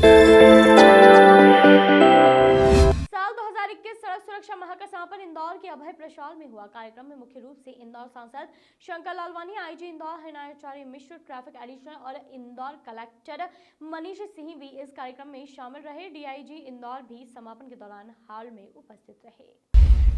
साल 2021 सड़क सुरक्षा माह का समापन इंदौर के अभय प्रशाल में हुआ। कार्यक्रम में मुख्य रूप से इंदौर सांसद शंकर लालवानी, आईजी इंदौर हृणाचार्य मिश्र, ट्रैफिक एडिशनल और इंदौर कलेक्टर मनीष सिंह भी इस कार्यक्रम में शामिल रहे। डीआईजी इंदौर भी समापन के दौरान हाल में उपस्थित रहे।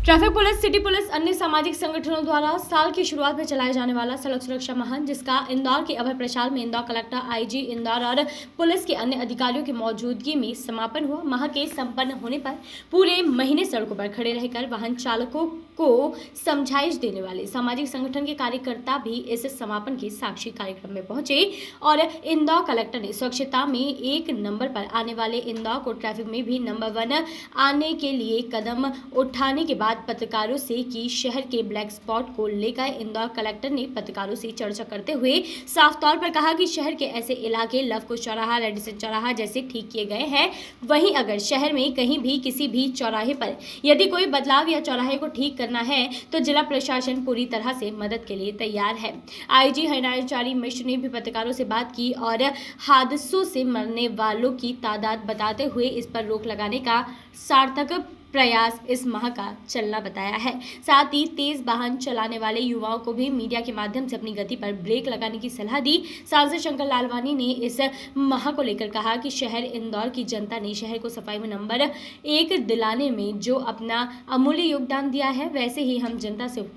ट्रैफिक पुलिस, सिटी पुलिस, अन्य सामाजिक संगठनों द्वारा साल की शुरुआत में चलाए जाने वाला सड़क सुरक्षा माह, जिसका इंदौर के अभय प्रशाल में इंदौर कलेक्टर, आईजी इंदौर और पुलिस के अन्य अधिकारियों की मौजूदगी में समापन हुआ। माह के संपन्न होने पर पूरे महीने सड़कों पर खड़े रहकर वाहन चालकों को समझाइश देने वाले सामाजिक संगठन के कार्यकर्ता भी इस समापन के साक्षी कार्यक्रम में पहुंचे और इंदौर कलेक्टर ने स्वच्छता में एक नंबर पर आने वाले इंदौर को ट्रैफिक में भी नंबर 1 आने के लिए कदम उठाने के बाद पत्रकारों से कि शहर के ब्लैक स्पॉट को लेकर इंदौर कलेक्टर ने पत्रकारों से चर्चा करते हुए साफ तौर पर कहा कि शहर के ऐसे इलाके लवकुश चौराहा, रेडिसन चौराहा जैसे ठीक किए गए हैं। वहीं अगर शहर में कहीं भी किसी भी चौराहे पर यदि कोई बदलाव या चौराहे को ठीक करना है तो जिला प्रशासन पूरी तरह से मदद के लिए तैयार है। आईजी हृणाचार्य मिश्र ने भी पत्रकारों से बात की और हादसों से मरने वालों की तादाद बताते हुए इस पर रोक लगाने का सार्थक प्रयास इस माह का चलना बताया है। साथ ही तेज वाहन चलाने वाले युवाओं को भी मीडिया के माध्यम से अपनी गति पर ब्रेक लगाने की सलाह दी। सांसद शंकर लालवानी ने इस माह को लेकर कहा कि शहर इंदौर की जनता ने शहर को सफाई में नंबर 1 दिलाने में जो अपना अमूल्य योगदान दिया है, वैसे ही हम जनता से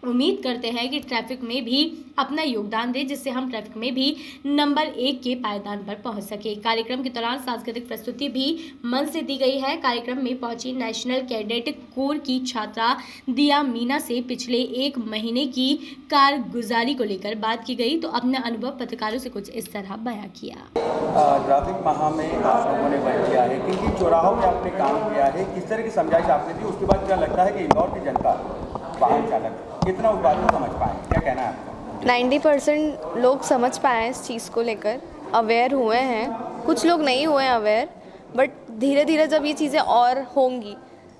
उम्मीद करते हैं कि ट्रैफिक में भी अपना योगदान दे, जिससे हम ट्रैफिक में भी नंबर 1 के पायदान पर पहुंच सके। कार्यक्रम के दौरान सांस्कृतिक प्रस्तुति भी मन से दी गई है। कार्यक्रम में पहुंची नेशनल कैडेट कोर की छात्रा दिया मीना से पिछले 1 महीने की कारगुजारी को लेकर बात की गई तो अपना अनुभव पत्रकारों से कुछ इस तरह बयां किया। ट्रैफिक माह में आप लोगों ने वर्क किया है, किन चौराहों में आपने काम किया है, किस तरह की समझाइश आपने दी, उसके बाद क्या लगता है कि इंदौर की जनता, वाहन चालक कितना उस बात को समझ पाए, क्या कहना है आपका? 90% लोग समझ पाए हैं इस चीज़ को लेकर, अवेयर हुए हैं। कुछ लोग नहीं हुए हैं अवेयर, बट धीरे धीरे जब ये चीज़ें और होंगी,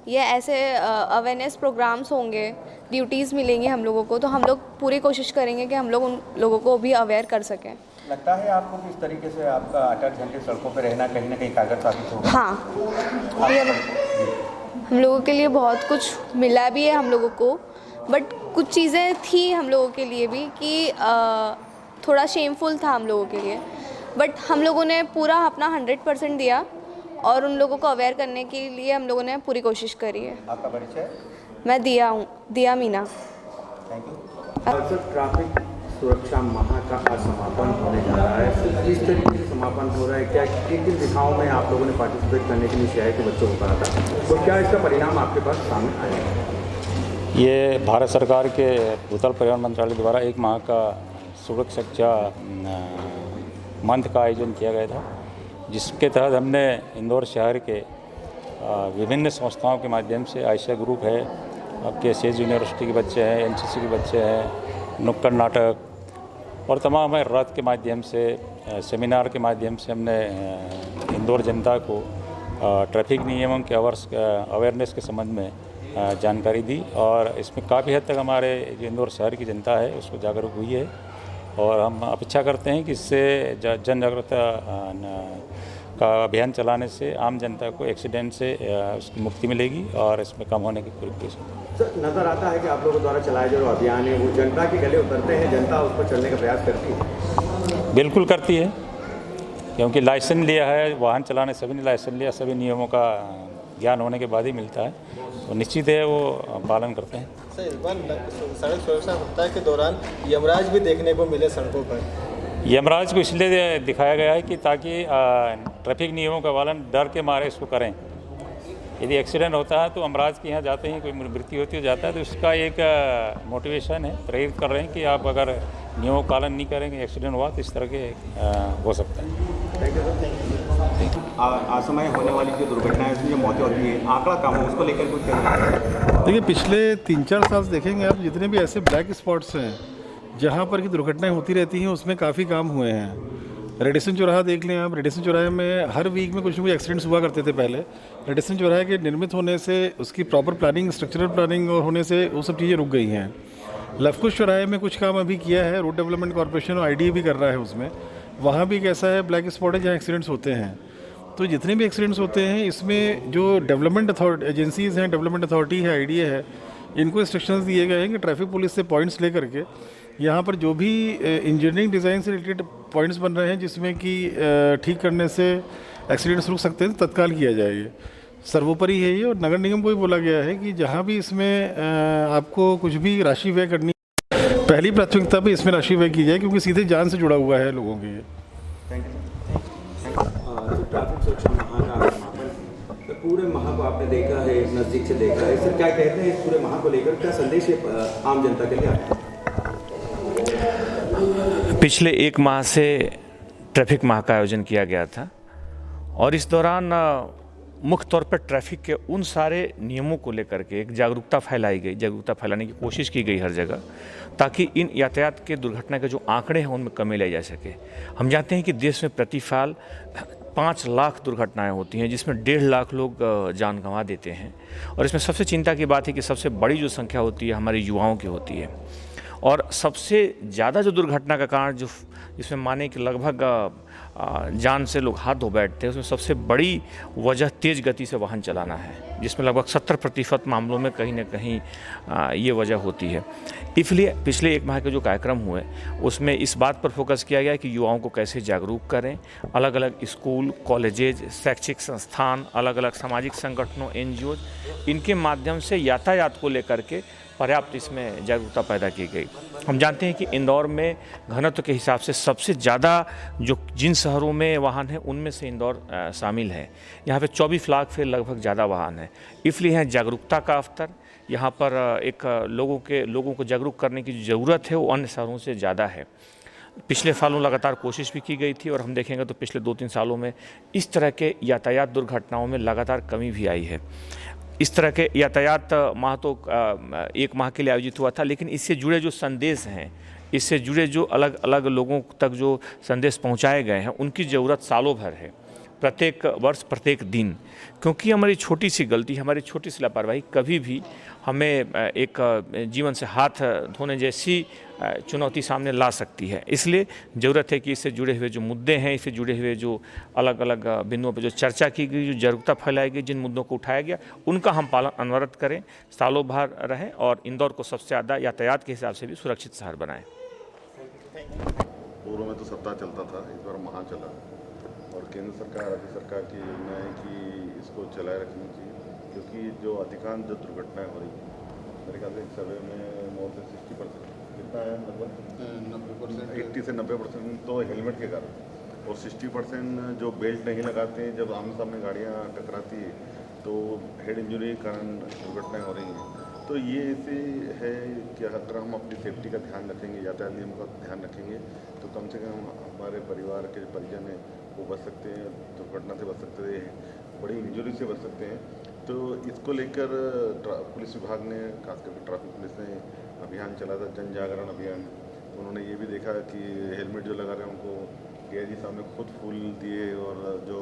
ये ऐसे अवेयरनेस प्रोग्राम्स होंगे, ड्यूटीज़ मिलेंगी हम लोगों को, तो हम लोग पूरी कोशिश करेंगे कि हम लोग उन लोगों को भी अवेयर कर सकें। लगता है आपको कि इस तरीके से आपका 8-8 घंटे सड़कों पर रहना कहीं ना कहीं कारगर साबित होगा? हाँ, ये हम लोगों के लिए बहुत कुछ मिला भी है हम लोगों को, बट कुछ चीज़ें थी हम लोगों के लिए भी कि थोड़ा शेमफुल था हम लोगों के लिए, बट हम लोगों ने पूरा अपना 100% दिया और उन लोगों को अवेयर करने के लिए हम लोगों ने पूरी कोशिश करी है। आपका परिचय? मैं दिया मीना। Thank you. ट्रैफिक सुरक्षा माह का आज समापन होने जा रहा है, किस तरीके से समापन हो रहा है, क्या किन दिशाओं में आप लोगों ने पार्टिसिपेट करने के लिए शहर के बच्चों को कहा था, तो क्या इसका परिणाम आपके पास सामने आया? ये भारत सरकार के भूतल परिवहन मंत्रालय द्वारा 1 माह का सड़क सुरक्षा मंथ का आयोजन किया गया था, जिसके तहत हमने इंदौर शहर के विभिन्न संस्थाओं के माध्यम से, आयशा ग्रुप है, आपके सेज यूनिवर्सिटी के बच्चे हैं, एनसीसी के बच्चे हैं, नुक्कड़ नाटक और तमाम रथ के माध्यम से, सेमिनार के माध्यम से हमने इंदौर जनता को ट्रैफिक नियमों के अवेयरनेस के संबंध में जानकारी दी और इसमें काफ़ी हद तक हमारे जो इंदौर शहर की जनता है उसको जागरूक हुई है और हम अपेक्षा करते हैं कि इससे जन जागरूकता का अभियान चलाने से आम जनता को एक्सीडेंट से उसकी मुक्ति मिलेगी और इसमें कम होने की पूरी कोशिश। नज़र आता है कि आप लोगों द्वारा चलाए जो अभियान है वो जनता के गले उतरते हैं, जनता उस पर चलने का प्रयास करती है? बिल्कुल करती है, क्योंकि लाइसेंस लिया है, वाहन चलाने सभी ने लाइसेंस लिया, सभी नियमों का ज्ञान होने के बाद ही मिलता है, तो निश्चित है वो पालन करते हैं। सर, इस बार सड़क सुरक्षा सप्ताह के दौरान यमराज भी देखने को मिले सड़कों पर। यमराज को इसलिए दिखाया गया है कि ताकि ट्रैफिक नियमों का पालन डर के मारे इसको करें। यदि एक्सीडेंट होता है तो यमराज के यहाँ जाते हैं, कोई मृत्यु होती है जाता है, तो इसका एक मोटिवेशन है, प्रेरित कर रहे हैं कि आप अगर नियमों का पालन नहीं करेंगे, एक्सीडेंट हुआ तो इस तरह के हो सकता है। असमय होने वाली जो दुर्घटनाएं, उसमें जो मौतें होती है, आंकड़ा कम हो, उसको लेकर कुछ कहना? देखिए, पिछले 3-4 साल से देखेंगे आप, जितने भी ऐसे ब्लैक स्पॉट्स हैं जहाँ पर की दुर्घटनाएं होती रहती हैं, उसमें काफ़ी काम हुए हैं। रेडिसन चौराहा देख लें आप, रेडिसन चौराहे में हर वीक में कुछ ना कुछ एक्सीडेंट्स हुआ करते थे पहले। रेडिसन चौराहे के निर्मित होने से, उसकी प्रॉपर प्लानिंग, स्ट्रक्चरल प्लानिंग और होने से वो सब चीज़ें रुक गई हैं। लवकुश चौराहे में कुछ काम अभी किया है, रोड डेवलपमेंट कॉर्पोरेशन और आईडी भी कर रहा है उसमें। वहाँ भी एक ऐसा है ब्लैक स्पॉट है जहाँ एक्सीडेंट्स होते हैं। तो जितने भी एक्सीडेंट्स होते हैं इसमें जो डेवलपमेंट एजेंसीज़ हैं, डेवलपमेंट अथॉरिटी है, आईडीए है, इनको इंस्ट्रक्शंस दिए गए हैं कि ट्रैफिक पुलिस से पॉइंट्स ले करके यहाँ पर जो भी इंजीनियरिंग डिज़ाइन से रिलेटेड पॉइंट्स बन रहे हैं जिसमें कि ठीक करने से एक्सीडेंट्स रुक सकते हैं तो तत्काल किया जाएगा। सर्वोपरि है ये, और नगर निगम को भी बोला गया है कि जहाँ भी इसमें आपको कुछ भी राशि व्यय करनी, पहली प्राथमिकता पे इसमें राशि व्यय की जाए क्योंकि सीधे जान से जुड़ा हुआ है लोगों के। Thank you. ट्रैफिक सुरक्षा माह का समापन, तो पूरे माह को आपने देखा है, नज़दीक से देखा है, सर क्या कहते हैं इस पूरे माह को लेकर, क्या संदेश है आम जनता के लिए आपका? पिछले एक माह से ट्रैफिक माह का आयोजन किया गया था और इस दौरान मुख्य तौर पर ट्रैफिक के उन सारे नियमों को लेकर के एक जागरूकता फैलाने की कोशिश की गई हर जगह, ताकि इन यातायात के दुर्घटना के जो आंकड़े हैं उनमें कमी लाई जा सके। हम जानते हैं कि देश में प्रति साल 5 लाख दुर्घटनाएं होती हैं जिसमें 1.5 लाख लोग जान गंवा देते हैं, और इसमें सबसे चिंता की बात है कि सबसे बड़ी जो संख्या होती है हमारे युवाओं की होती है, और सबसे ज़्यादा जो दुर्घटना का कारण जो जिसमें माने कि लगभग जान से लोग हाथ धो बैठते हैं, उसमें सबसे बड़ी वजह तेज़ गति से वाहन चलाना है, जिसमें लगभग 70% मामलों में कहीं ना कहीं ये वजह होती है। इसलिए पिछले एक माह के जो कार्यक्रम हुए उसमें इस बात पर फोकस किया गया कि युवाओं को कैसे जागरूक करें। अलग अलग स्कूल, कॉलेजेज, शैक्षिक संस्थान, अलग अलग सामाजिक संगठनों, NGOs, इनके माध्यम से यातायात को लेकर के पर्याप्त इसमें जागरूकता पैदा की गई। हम जानते हैं कि इंदौर में घनत्व के हिसाब से सबसे ज़्यादा जो जिन शहरों में वाहन है उनमें से इंदौर शामिल है। यहाँ पे 24 लाख से लगभग ज़्यादा वाहन है, इसलिए यहाँ जागरूकता का अवसर, यहाँ पर एक लोगों को जागरूक करने की ज़रूरत है वो अन्य शहरों से ज़्यादा है। पिछले सालों लगातार कोशिश भी की गई थी और हम देखेंगे तो पिछले 2-3 सालों में इस तरह के यातायात दुर्घटनाओं में लगातार कमी भी आई है। इस तरह के यातायात माह तो एक माह के लिए आयोजित हुआ था, लेकिन इससे जुड़े जो संदेश हैं, इससे जुड़े जो अलग अलग लोगों तक जो संदेश पहुंचाए गए हैं, उनकी ज़रूरत सालों भर है, प्रत्येक वर्ष, प्रत्येक दिन, क्योंकि हमारी छोटी सी गलती, हमारी छोटी सी लापरवाही कभी भी हमें एक जीवन से हाथ धोने जैसी चुनौती सामने ला सकती है। इसलिए ज़रूरत है कि इससे जुड़े हुए जो मुद्दे हैं, इससे जुड़े हुए जो अलग अलग बिंदुओं पर जो चर्चा की गई, जो जागरूकता फैलाई गई, जिन मुद्दों को उठाया गया, उनका हम पालन अनवरत करें, सालों भर रहें और इंदौर को सबसे ज़्यादा यातायात के हिसाब से भी सुरक्षित शहर बनाएं। पूर्व में तो सप्ताह चलता था, इस बार माह चला और केंद्र सरकार, राज्य सरकार की योजना है कि इसको चलाए रखनी चाहिए, क्योंकि जो अधिकांश जो दुर्घटनाएं हो रही हैं, मेरे ख्याल से एक सर्वे में मोर देन 60% कितना है, लगभग 80 से 90% तो हेलमेट के कारण, और 60% जो बेल्ट नहीं लगाते हैं, जब आमने सामने गाड़ियाँ टकराती है तो हेड इंजरी के कारण दुर्घटनाएँ हो रही हैं। तो ये ऐसे है कि अगर हम अपनी सेफ्टी का ध्यान रखेंगे, यातायात नियम का ध्यान रखेंगे, तो कम से कम हमारे परिवार के जो परिजन हैं वो बच सकते हैं, दुर्घटना से बच सकते हैं, बड़ी इंजरी से बच सकते हैं। तो इसको लेकर पुलिस विभाग ने, खास करके ट्रैफिक पुलिस ने अभियान चला था, जन जागरण अभियान। उन्होंने ये भी देखा कि हेलमेट जो लगा रहे हैं उनको गैजी साहब ने खुद फूल दिए, और जो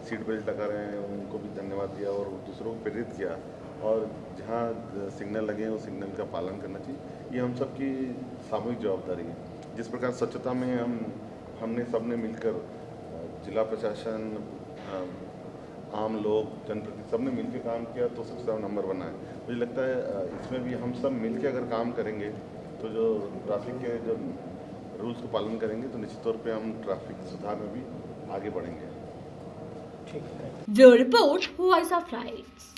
सीट बेल्ट लगा रहे हैं उनको भी धन्यवाद दिया और दूसरों को प्रेरित किया, और जहाँ सिग्नल लगे हैं उस सिग्नल का पालन करना चाहिए। ये हम सब की सामूहिक जवाबदारी है। जिस प्रकार स्वच्छता में हमने सबने मिलकर, जिला प्रशासन, आम लोग, जनप्रतिनिधि, सबने मिलकर काम किया तो स्वच्छता नंबर बना है। मुझे लगता है इसमें भी हम सब मिलकर अगर काम करेंगे तो जो ट्रैफिक के जो रूल्स को पालन करेंगे तो निश्चित तौर पे हम ट्रैफिक सुधार में भी आगे बढ़ेंगे। Bureau report, voice of rights.